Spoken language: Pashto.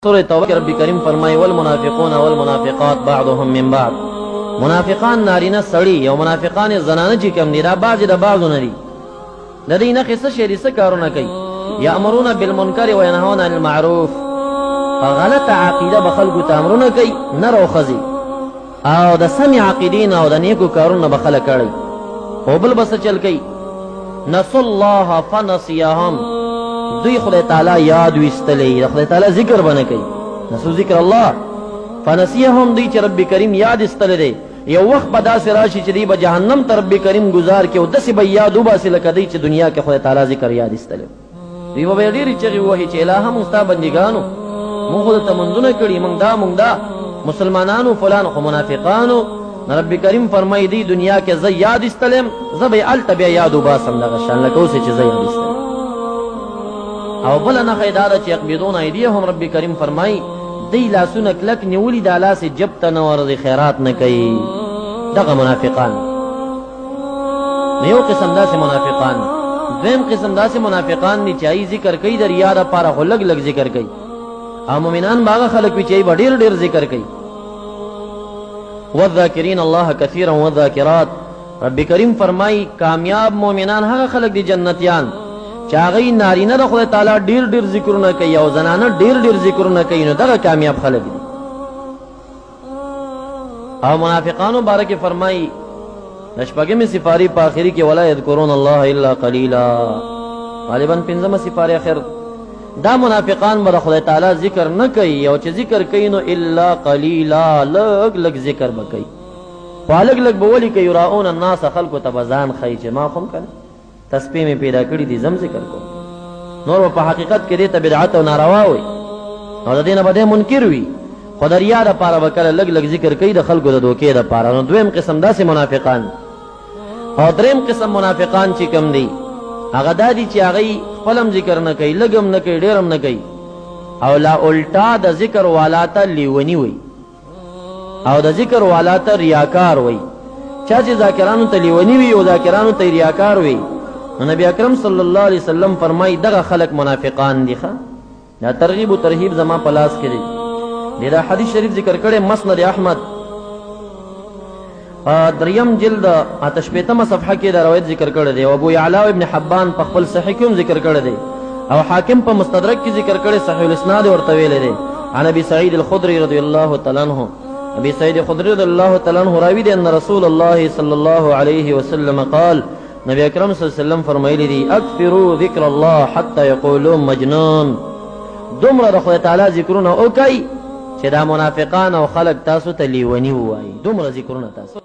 سورة توبہ کے رب کریم فرمائے والمنافقون والمنافقات بعضهم من بعض. منافقان نارینه سړي او منافقان زنانه چې کوم دي دا بعض د بعضو نه دي. د دې نه څه شی دي څه کارونه کوي. یامرون بالمنکر وینهون عن المعروف. غلط عقیده به خلکو ته امرونه کوي نر او ښځې او د سمې عقیدې او د نیکو کارونه به خلک کړي. خو بل به څه چل کوي. نسوا الله فنسیهم. دوی خدای تعالی یاد ویستلی د خدای تعالی ذکر بنه کوي. نسو ذکر الله فنسیهم دوی چې رب کریم یاد ایستلی دی. یو وخت به داسې راشي چې دوی به جهنم ته رب کریم گزار کړي او داسې به یاد وباسي لکه دوی چې دنیا کې خدای تعالی ذکر یاد ایستلی. دوی به ډېرې چغې ووهي چې الهه موږ ستا بندګانو موږ خو درته منځونه کړي موږ دا مسلمانانو فلان خو منافقانو. رب کریم فرمایي دی دنیا کې زه یاد ایستلم زه به یې هلته بیا یاد وباسم دغه شان لکه اوس چې زه یاد ایستلم. او بله نښه یې دا ده چې یقبضون ایدیهم رب کریم فرمایي دی لاسونه کلک نیولي دا لاس یې جب ته نه ورځي خیرات نه کوي. دغه منافقان نو یو قسم داسې منافقان. دویم قسم داسې منافقان دي چې هغوی ذکر کوي د ریا دپاره خو لږ لږ ذکر کوي او مؤمنان به هغه خلک وي چې هغوی به ډېر ډېر ذکر کوي. والذاکرین الله کثیرا والذاکرات رب کریم فرمایي کامیاب مؤمنان هغه خلک دي جنتیان چې هغوی نارینه د خدای تعالی ډېر ډېر ذکرونه کوي او زنانه ډېر ډېر ذکرونه کوي نو دغه کامیاب خلک دي. او منافقانو باره کې فرمایي د شپږمې سپارې په آخري کې ولا یذکرون الله الا قلیلا غالبا پنځمه سپارې اخر. دا منافقان به د خدای تعالی ذکر نه کوي او چې ذکر کوي نو الا قلیلا لږ لږ ذکر به کوي. خو لږ لږ به ولي کوي یراؤون الناس خلکو ته به ځان ښیي چې ما خو هم کنه تسبیح مې پیدا کړي دي زم ذکر کوم. نور به په حقیقت کې دې ته بدعت او ناروا وي او د دې نه به دی منکر وي خو د ریا دپاره به کله لږ لږ ذکر کوي د خلکو د دوکې دپاره. نو دویم قسم داسې منافقان. او دریم قسم منافقان چې کوم دی هغه دا دي چې هغوی خپل هم ذکر نه کوي لږ هم نه کوي ډېر هم نه کوي او لا الټا د ذکر والا ته لیوني وي او د ذکر والا ته ریاکار وي. چا چې ذاکرانو ته لیوني وي او ذاکرانو ته ریاکار وي نو نبی اکرم صلی الله علیه وسلم فرمایي دغه خلک منافقان دي. دا ترغیب و ترهیب زما په لاس کې دی. دا حدیث شریف ذکر کړی مسند احمد دریم جلد آتش شپېتمه صفحه کې دا روایت ذکر کړی دی او ابو یعلا ابن حبان په خپل صحیح کې هم ذکر کړی دی او حاکم په مستدرک کې ذکر کړی صحیح الاسناد ورته ویلی دی. عن ابي سعيد الخدري رضي الله تعالى عنه ابي سعيد الخدري رضي الله تعالى عنه راوي دی ان رسول الله صلى الله عليه وسلم قال نبی اکرم صلی الله علیه وسلم فرمایلی دی اکثروا ذکر الله حتی یقولون مجنون. دومره د خدای تعالی ذکرونه وکئ چې دا منافقان او خلک تاسو ته لیوني ووایي. دومره ذکرونه تاسو